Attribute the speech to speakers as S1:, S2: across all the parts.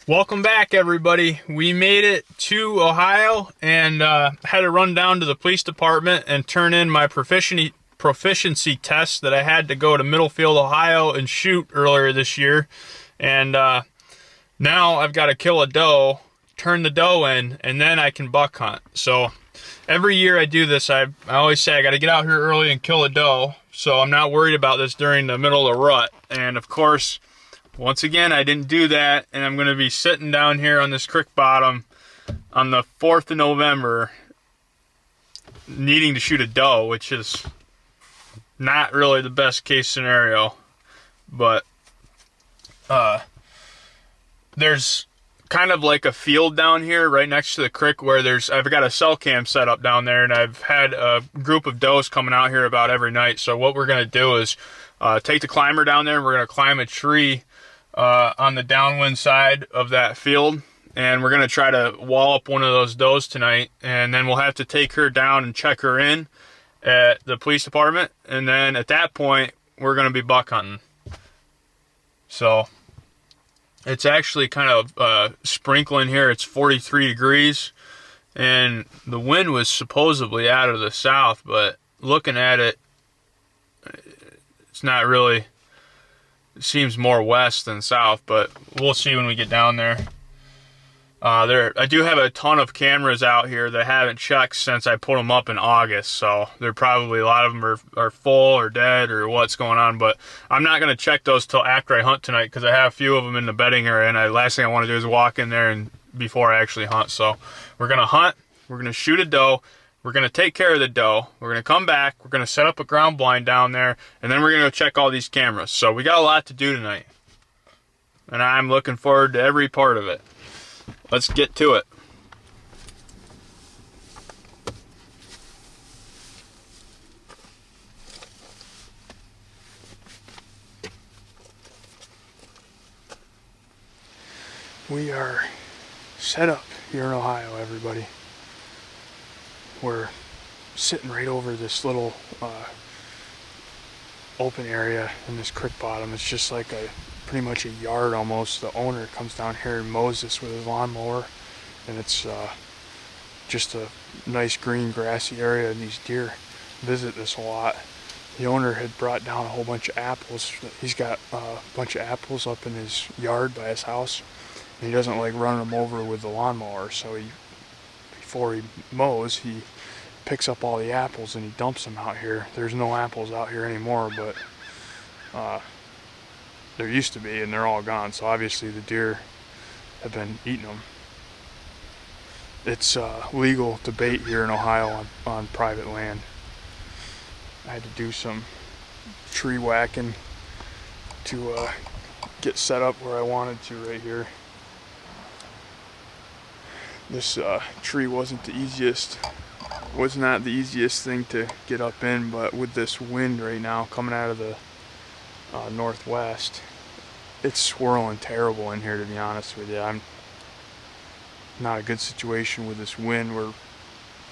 S1: Welcome back, everybody. We made it to Ohio and had to run down to the police department and turn in my proficiency test that I had to go to Middlefield, Ohio and shoot earlier this year. And now I've got to kill a doe, turn the doe in, and then I can buck hunt. So every year I do this, I always say I got to get out here early and kill a doe, so I'm not worried about this during the middle of the rut. And of course, once again, I didn't do that, and I'm going to be sitting down here on this creek bottom on the 4th of November needing to shoot a doe, which is not really the best case scenario. But there's kind of like a field down here right next to the creek where I've got a cell cam set up down there, and I've had a group of does coming out here about every night. So what we're going to do is take the climber down there, and we're going to climb a tree on the downwind side of that field, and we're going to try to wall up one of those does tonight, and then we'll have to take her down and check her in at the police department, and then at that point we're going to be buck hunting. So it's actually kind of sprinkling here. It's 43 degrees, and the wind was supposedly out of the south, but looking at it, it's not really. It seems more west than south, but we'll see when we get down there. I do have a ton of cameras out here that I haven't checked since I put them up in August, so they're probably, a lot of them are full or dead or what's going on, but I'm not going to check those till after I hunt tonight because I have a few of them in the bedding area, and last thing I want to do is walk in there and before I actually hunt. So we're going to hunt, we're going to shoot a doe, we're going to take care of the doe, we're going to come back, we're going to set up a ground blind down there, and then we're going to go check all these cameras. So we got a lot to do tonight, and I'm looking forward to every part of it. Let's get to it. We are set up here in Ohio, everybody. We're sitting right over this little open area in this creek bottom. It's just like pretty much a yard almost. The owner comes down here and mows this with his lawnmower, and it's just a nice green grassy area, and these deer visit this a lot. The owner had brought down a whole bunch of apples. He's got a bunch of apples up in his yard by his house, and he doesn't like running them over with the lawnmower, so before he mows, he picks up all the apples and he dumps them out here. There's no apples out here anymore, but there used to be, and they're all gone, so obviously the deer have been eating them. It's legal to bait here in Ohio on private land. I had to do some tree whacking to get set up where I wanted to right here. This tree was not the easiest thing to get up in, but with this wind right now coming out of the northwest, it's swirling terrible in here, to be honest with you. I'm not a good situation with this wind where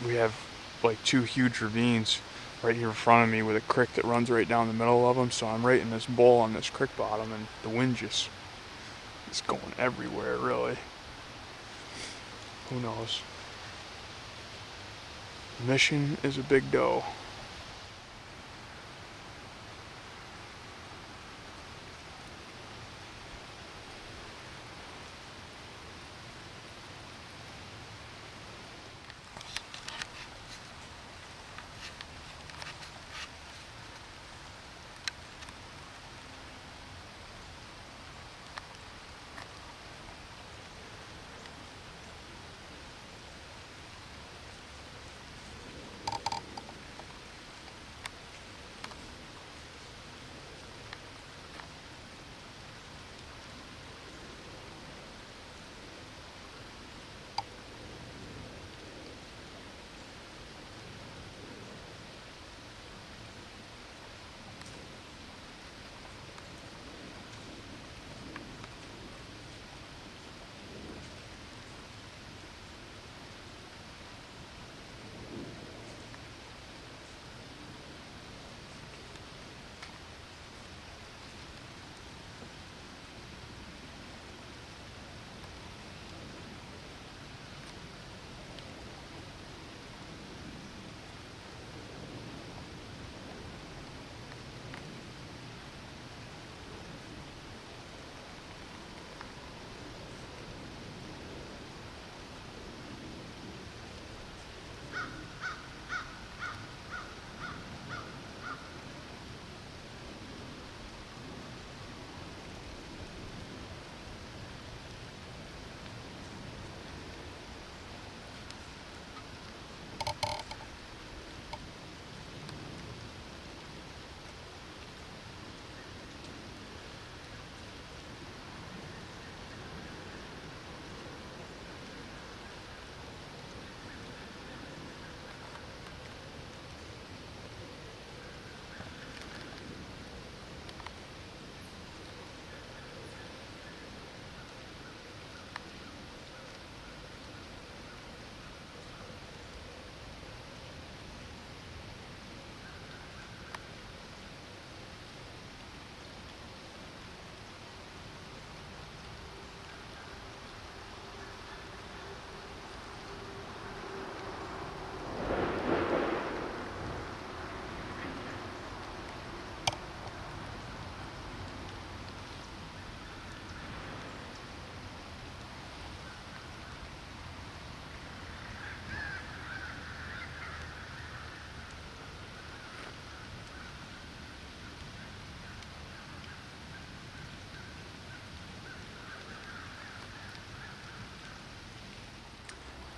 S1: we have like two huge ravines right here in front of me with a creek that runs right down the middle of them, so I'm right in this bowl on this creek bottom, and the wind just is going everywhere, really. Who knows? The mission is a big doe.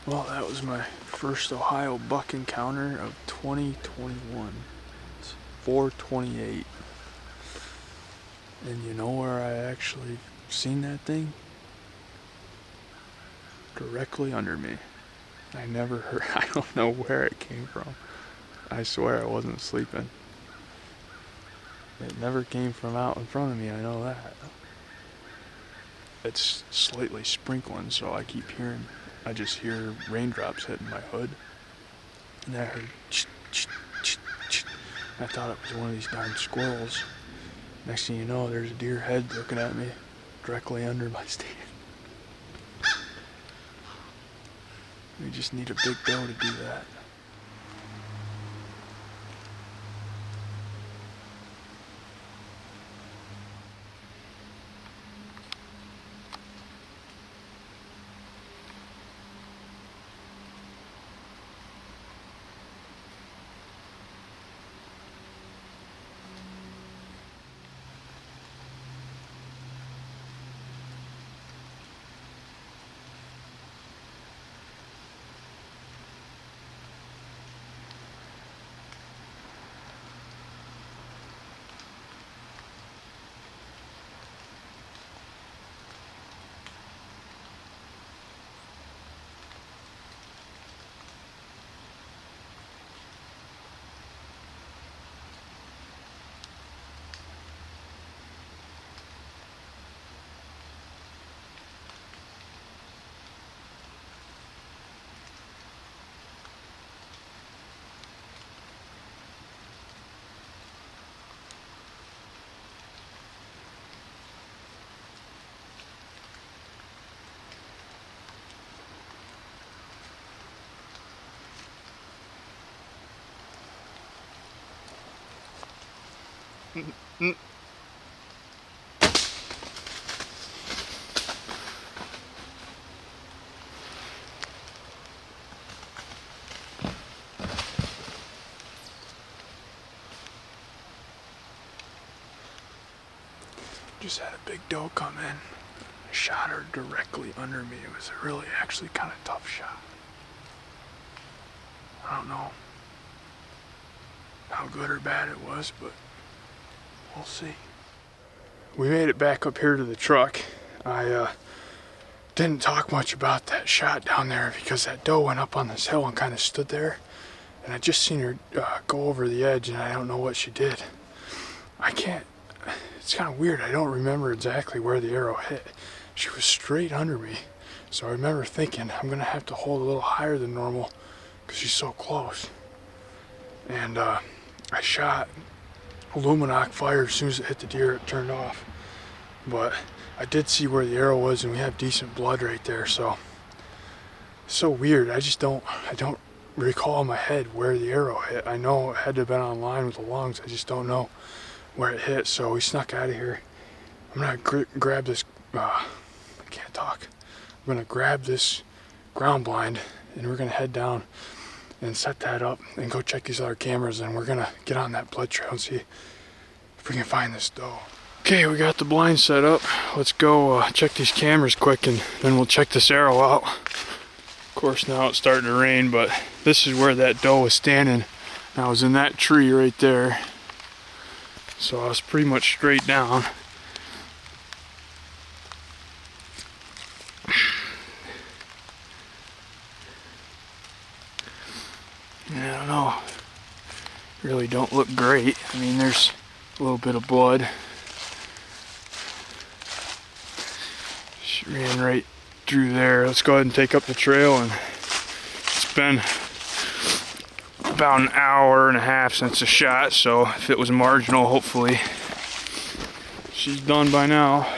S1: Well, that was my first Ohio buck encounter of 2021. It's 4/28. And you know where I actually seen that thing? Directly under me. I never heard, I don't know where it came from. I swear I wasn't sleeping. It never came from out in front of me, I know that. It's slightly sprinkling, so I just hear raindrops hitting my hood. And I heard I thought it was one of these darn squirrels. Next thing you know, there's a deer head looking at me directly under my stand. We just need a big doe to do that. Just had a big doe come in. I shot her directly under me. It was a really actually kind of tough shot. I don't know how good or bad it was, but we'll see. We made it back up here to the truck. I didn't talk much about that shot down there because that doe went up on this hill and kind of stood there. And I just seen her go over the edge, and I don't know what she did. It's kind of weird. I don't remember exactly where the arrow hit. She was straight under me. So I remember thinking, I'm going to have to hold a little higher than normal because she's so close. And I shot Luminoc fire. As soon as it hit the deer, it turned off. But I did see where the arrow was, and we have decent blood right there. So it's so weird. I don't recall in my head where the arrow hit. I know it had to have been on line with the lungs. I just don't know where it hit. So we snuck out of here. I'm gonna grab this. I can't talk. I'm gonna grab this ground blind, and we're gonna head down and set that up and go check these other cameras, and we're gonna get on that blood trail and see if we can find this doe. Okay, we got the blind set up. Let's go check these cameras quick, and then we'll check this arrow out. Of course, now it's starting to rain, but this is where that doe was standing. I was in that tree right there, so I was pretty much straight down. I don't know, really don't look great. I mean, there's a little bit of blood. She ran right through there. Let's go ahead and take up the trail, and it's been about an hour and a half since the shot, so if it was marginal, hopefully she's done by now.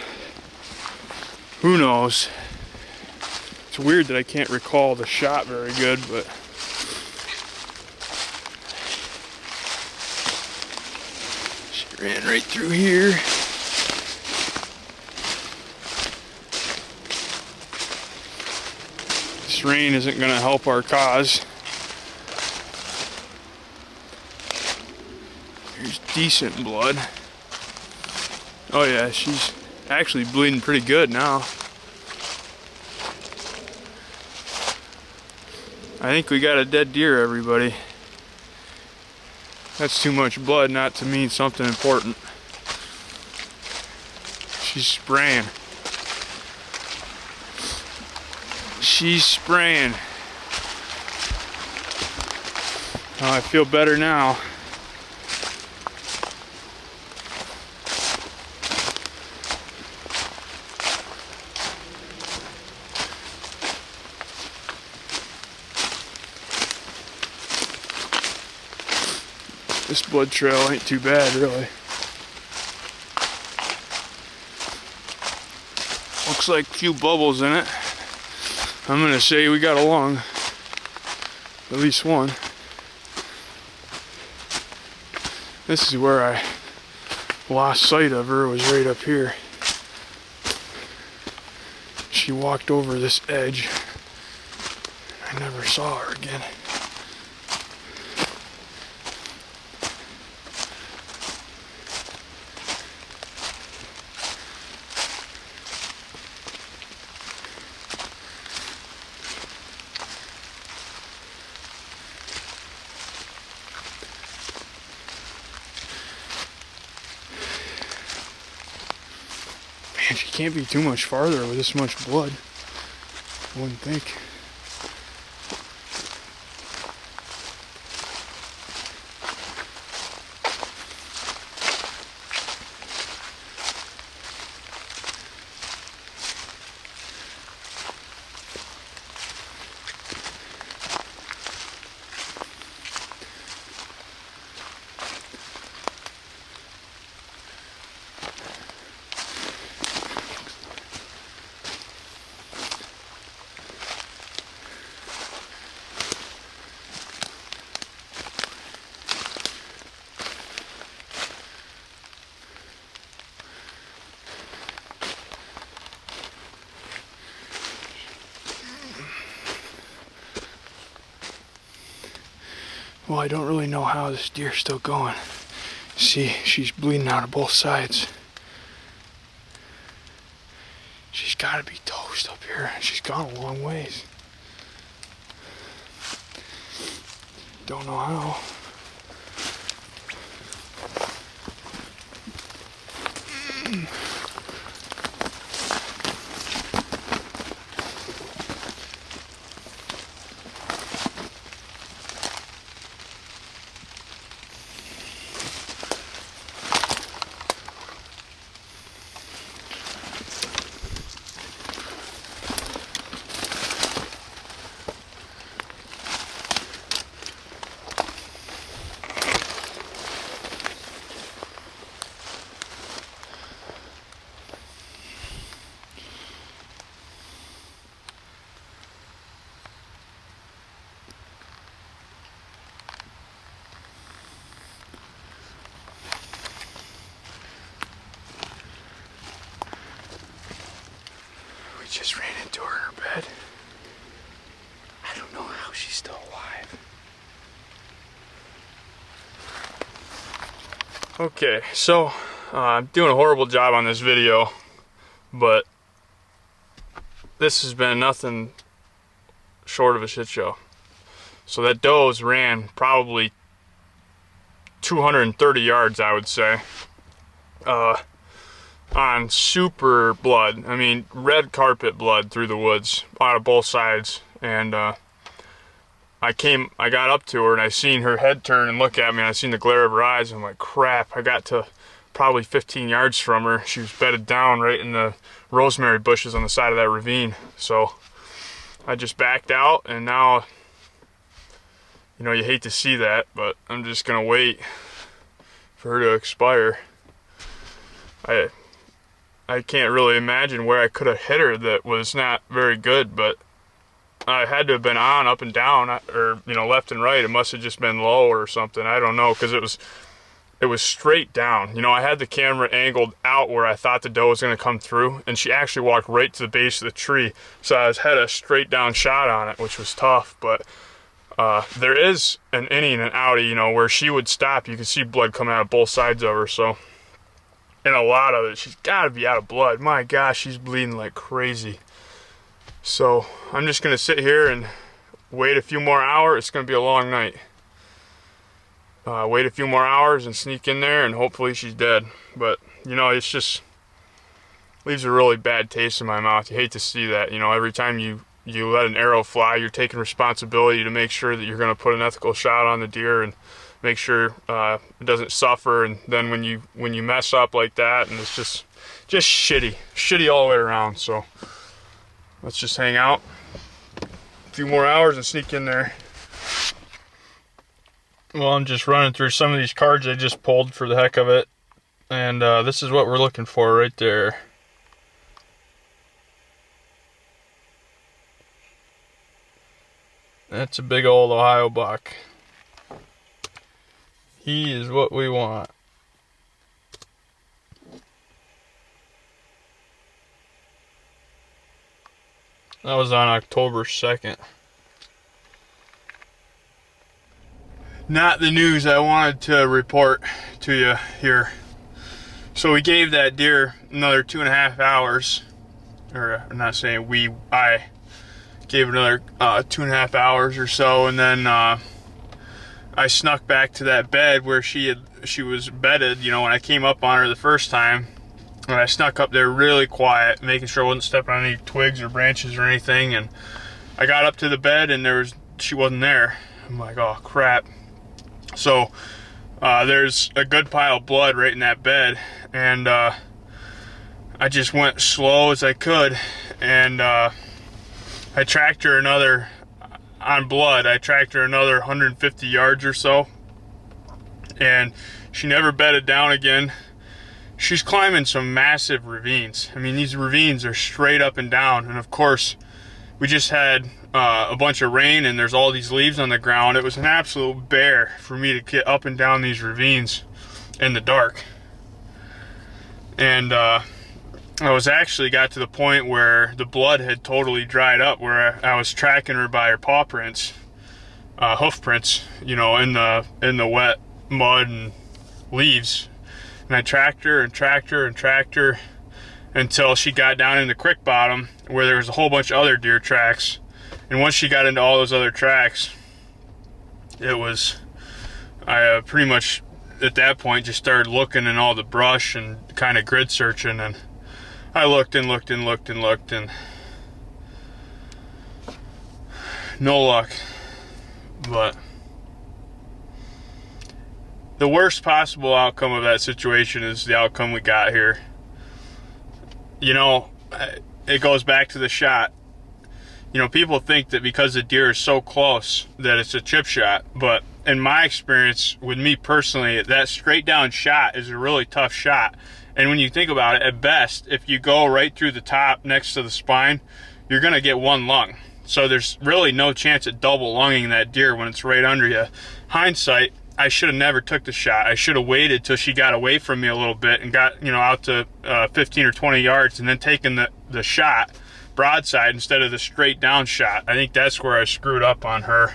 S1: Who knows? It's weird that I can't recall the shot very good, but she ran right through here. This rain isn't going to help our cause. There's decent blood. Oh yeah, she's actually bleeding pretty good now. I think we got a dead deer, everybody. That's too much blood not to mean something important. She's spraying. She's spraying. Oh, I feel better now. This blood trail ain't too bad, really. Looks like a few bubbles in it. I'm gonna say we got a lung. At least one. This is where I lost sight of her, was right up here. She walked over this edge. I never saw her again. Man, she can't be too much farther with this much blood. I wouldn't think. Well, I don't really know how this deer's still going. See, she's bleeding out of both sides. She's got to be toast up here. She's gone a long ways. Don't know how. Just ran into her in her bed. I don't know how she's still alive. Okay, so I'm doing a horrible job on this video, but this has been nothing short of a shit show. So that doe's ran probably 230 yards, I would say. On super blood. I mean, red carpet blood through the woods out of both sides. And I got up to her and I seen her head turn and look at me, and I seen the glare of her eyes. I'm like, crap. I got to probably 15 yards from her. She was bedded down right in the rosemary bushes on the side of that ravine. So I just backed out, and now, you know, you hate to see that, but I'm just gonna wait for her to expire. I can't really imagine where I could have hit her that was not very good, but I had to have been on, up and down, or, you know, left and right. It must have just been low or something. I don't know, because it was straight down. You know, I had the camera angled out where I thought the doe was going to come through, and she actually walked right to the base of the tree. So I had a straight down shot on it, which was tough, but there is an innie and an outie, you know, where she would stop. You could see blood coming out of both sides of her, so... And a lot of it, she's got to be out of blood. My gosh, she's bleeding like crazy. So I'm just going to sit here and wait a few more hours. It's going to be a long night. Wait a few more hours and sneak in there, and hopefully she's dead. But, you know, it's just leaves a really bad taste in my mouth. You hate to see that. You know, every time you let an arrow fly, you're taking responsibility to make sure that you're going to put an ethical shot on the deer and make sure it doesn't suffer. And then when you mess up like that, and it's just shitty all the way around. So let's just hang out a few more hours and sneak in there. Well, I'm just running through some of these cards I just pulled for the heck of it, and this is what we're looking for right there. That's a big old Ohio buck. He is what we want. That was on October 2nd. Not the news I wanted to report to you here. So we gave that deer another 2.5 hours. Or I'm not saying we, I gave it another 2.5 hours or so, and then I snuck back to that bed where she was bedded, you know, when I came up on her the first time. And I snuck up there really quiet, making sure I wasn't stepping on any twigs or branches or anything. And I got up to the bed and she wasn't there. I'm like, oh crap. So there's a good pile of blood right in that bed, and I just went slow as I could, and I tracked her another, on blood, I tracked her another 150 yards or so, and she never bedded down again. She's climbing some massive ravines. I mean, these ravines are straight up and down, and of course we just had a bunch of rain, and there's all these leaves on the ground. It was an absolute bear for me to get up and down these ravines in the dark. And I was actually got to the point where the blood had totally dried up, where I was tracking her by her paw prints, hoof prints, you know, in the wet mud and leaves. And I tracked her and tracked her and tracked her until she got down in the creek bottom where there was a whole bunch of other deer tracks. And once she got into all those other tracks, I pretty much at that point just started looking in all the brush and kind of grid searching, and I looked and looked and looked and looked, and no luck. But the worst possible outcome of that situation is the outcome we got here. You know, it goes back to the shot. You know, people think that because the deer is so close that it's a chip shot, but in my experience, with me personally, that straight down shot is a really tough shot. And when you think about it, at best, if you go right through the top next to the spine, you're going to get one lung. So there's really no chance at double lunging that deer when it's right under you. Hindsight, I should have never took the shot. I should have waited till she got away from me a little bit and got, you know, out to 15 or 20 yards and then taken the shot broadside instead of the straight down shot. I think that's where I screwed up on her.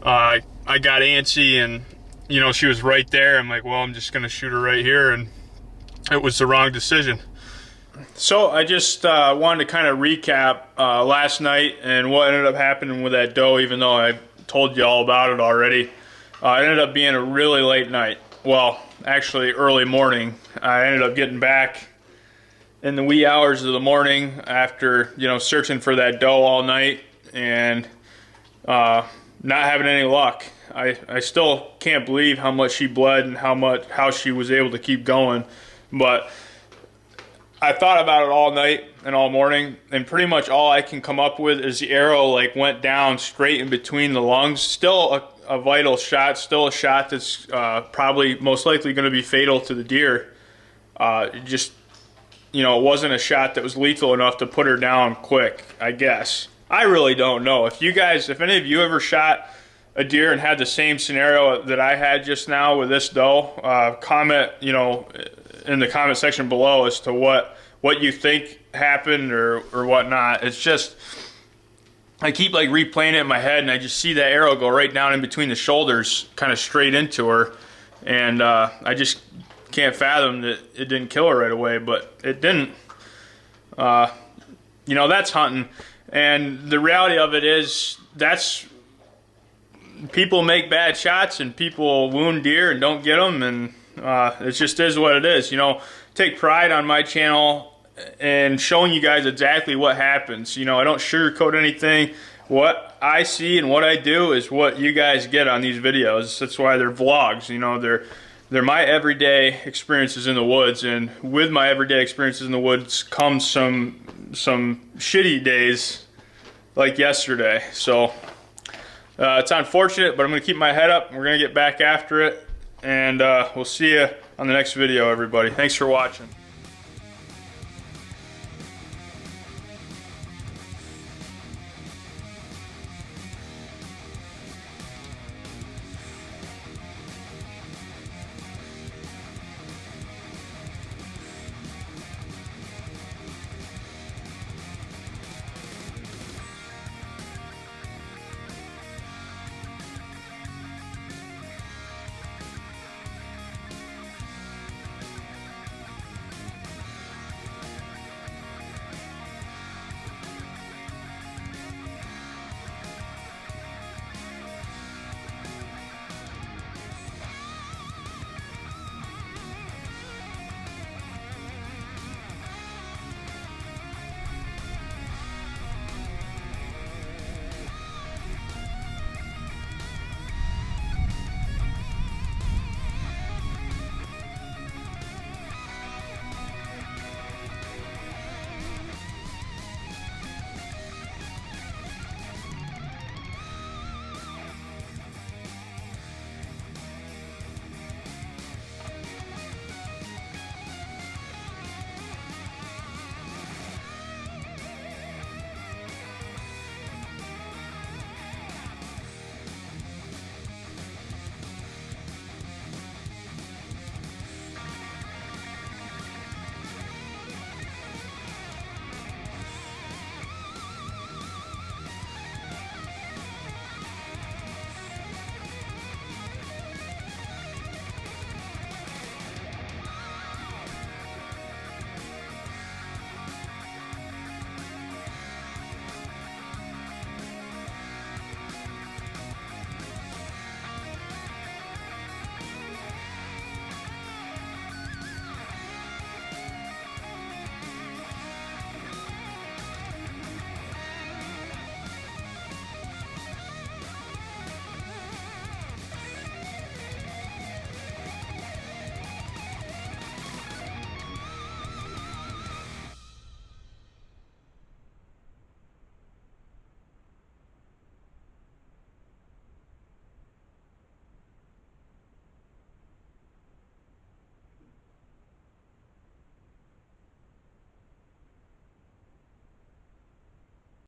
S1: I got antsy, and you know, she was right there. I'm like, well, I'm just gonna shoot her right here, and it was the wrong decision. So I just wanted to kind of recap last night and what ended up happening with that doe, even though I told you all about it already. It ended up being a really late night. Well, actually early morning. I ended up getting back in the wee hours of the morning after, you know, searching for that doe all night and not having any luck. I still can't believe how much she bled and how she was able to keep going. But I thought about it all night and all morning, and pretty much all I can come up with is the arrow like went down straight in between the lungs. Still a vital shot, still a shot that's probably most likely going to be fatal to the deer. Just, you know, it wasn't a shot that was lethal enough to put her down quick, I guess. I really don't know. If any of you ever shot a deer and had the same scenario that I had just now with this doe, comment, you know, in the comment section below as to what you think happened or whatnot. It's just, I keep like replaying it in my head, and I just see that arrow go right down in between the shoulders, kind of straight into her, and I just can't fathom that it didn't kill her right away, but it didn't. You know, that's hunting, and the reality of it is, that's people make bad shots and people wound deer and don't get them, and it just is what it is. You know, take pride on my channel and showing you guys exactly what happens. You know, I don't sugarcoat anything. What I see and what I do is what you guys get on these videos. That's why they're vlogs. You know, they're my everyday experiences in the woods, and with my everyday experiences in the woods comes some shitty days like yesterday. So it's unfortunate, but I'm going to keep my head up. We're going to get back after it, and we'll see you on the next video, everybody. Thanks for watching.